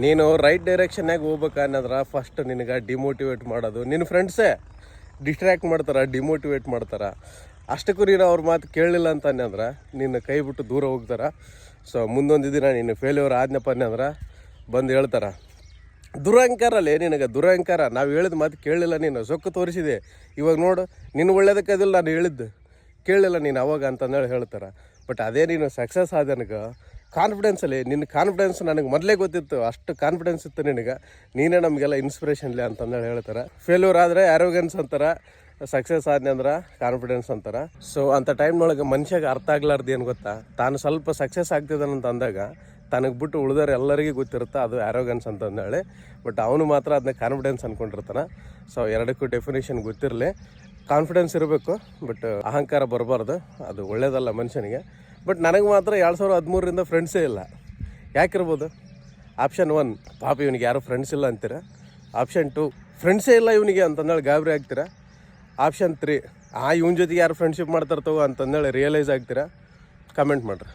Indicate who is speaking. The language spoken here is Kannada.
Speaker 1: ನೀನು ರೈಟ್ ಡೈರೆಕ್ಷನ್ನಾಗ ಹೋಗ್ಬೇಕನ್ನೋದ್ರ ಫಸ್ಟ್ ನಿನಗೆ ಡಿಮೋಟಿವೇಟ್ ಮಾಡೋದು ನಿನ್ನ ಫ್ರೆಂಡ್ಸೇ ಡಿಸ್ಟ್ರ್ಯಾಕ್ಟ್ ಮಾಡ್ತಾರೆ, ಡಿಮೋಟಿವೇಟ್ ಮಾಡ್ತಾರೆ. ಅಷ್ಟಕ್ಕೂ ನೀನು ಅವ್ರ ಮಾತು ಕೇಳಲಿಲ್ಲ ಅಂತ ಅಂದ್ರೆ ನಿನ್ನ ಕೈ ಬಿಟ್ಟು ದೂರ ಹೋಗ್ತಾರೆ. ಸೊ ಮುಂದೊಂದು ದಿನ ನೀನು ಫೇಲ್ಯೂರ್ ಆದ್ನಪ್ಪ ಅಂದ್ರೆ ಬಂದು ಹೇಳ್ತಾರೆ. ದುರಹಂಕಾರಲ್ಲೇ ನಿನಗೆ ದುರಹಂಕಾರ. ನಾವು ಹೇಳಿದ ಮಾತು ಕೇಳಲಿಲ್ಲ, ನೀನು ಸೊಕ್ಕು ತೋರಿಸಿದೆ. ಇವಾಗ ನೋಡು ನಿನ್ನ ಒಳ್ಳೇದಕ್ಕೆ ಅದಿಲ್ಲ ನಾನು ಹೇಳಿದ್ದು, ಕೇಳಲಿಲ್ಲ ನೀನು ಅವಾಗ ಅಂತಂದೇಳಿ ಹೇಳ್ತಾರೆ. ಬಟ್ ಅದೇ ನೀನು ಸಕ್ಸಸ್ ಆದನಗೆ ಕಾನ್ಫಿಡೆನ್ಸಲ್ಲಿ ನಿನ್ನ ಕಾನ್ಫಿಡೆನ್ಸ್ ನನಗೆ ಮೊದಲೇ ಗೊತ್ತಿತ್ತು, ಅಷ್ಟು ಕಾನ್ಫಿಡೆನ್ಸ್ ಇತ್ತು ನಿನಗೆ, ನೀನೇ ನಮಗೆಲ್ಲ ಇನ್ಸ್ಪಿರೇಷನ್ಲಿ ಅಂತಂದೇಳಿ ಹೇಳ್ತಾರೆ. ಫೇಲ್ಯೂರ್ ಆದರೆ ಆ್ಯರೋಗೆನ್ಸ್ ಅಂತಾರೆ, ಸಕ್ಸಸ್ ಆದ್ನಿ ಅಂದ್ರೆ ಕಾನ್ಫಿಡೆನ್ಸ್ ಅಂತಾರೆ. ಸೊ ಅಂಥ ಟೈಮ್ನೊಳಗೆ ಮನುಷ್ಯಗೆ ಅರ್ಥ ಆಗ್ಲಾರ್ದು ಏನು ಗೊತ್ತಾ, ತಾನು ಸ್ವಲ್ಪ ಸಕ್ಸಸ್ ಆಗ್ತಿದ್ದಾನಂತ ಅಂದಾಗ ತನಗೆ ಬಿಟ್ಟು ಉಳಿದವ್ರು ಎಲ್ಲರಿಗೂ ಗೊತ್ತಿರುತ್ತೆ ಅದು ಆ್ಯರೋಗೆನ್ಸ್ ಅಂತಂದೇಳಿ. ಬಟ್ ಅವನು ಮಾತ್ರ ಅದನ್ನ ಕಾನ್ಫಿಡೆನ್ಸ್ ಅಂದ್ಕೊಂಡಿರ್ತಾನೆ. ಸೊ ಎರಡಕ್ಕೂ ಡೆಫಿನೇಷನ್ ಗೊತ್ತಿರಲಿ. ಕಾನ್ಫಿಡೆನ್ಸ್ ಇರಬೇಕು, ಬಟ್ ಅಹಂಕಾರ ಬರಬಾರ್ದು, ಅದು ಒಳ್ಳೇದಲ್ಲ ಮನುಷ್ಯನಿಗೆ. ಬಟ್ ನನಗೆ ಮಾತ್ರ 2013ರಿಂದ ಫ್ರೆಂಡ್ಸೇ ಇಲ್ಲ. ಯಾಕಿರ್ಬೋದು? ಆಪ್ಷನ್ 1 ಪಾಪ ಇವನಿಗೆ ಯಾರು ಫ್ರೆಂಡ್ಸ್ ಇಲ್ಲ ಅಂತೀರ. ಆಪ್ಷನ್ 2 ಫ್ರೆಂಡ್ಸೇ ಇಲ್ಲ ಇವನಿಗೆ ಅಂತಂದೇಳಿ ಗಾಬರಿ ಆಗ್ತೀರ. ಆಪ್ಷನ್ 3 ಇವನ ಜೊತೆಗೆ ಯಾರು ಫ್ರೆಂಡ್ಶಿಪ್ ಮಾಡ್ತಾರ್ತವೋ ಅಂತಂದೇಳಿ ರಿಯಲೈಸ್ ಆಗ್ತೀರಾ. ಕಮೆಂಟ್ ಮಾಡಿರಿ.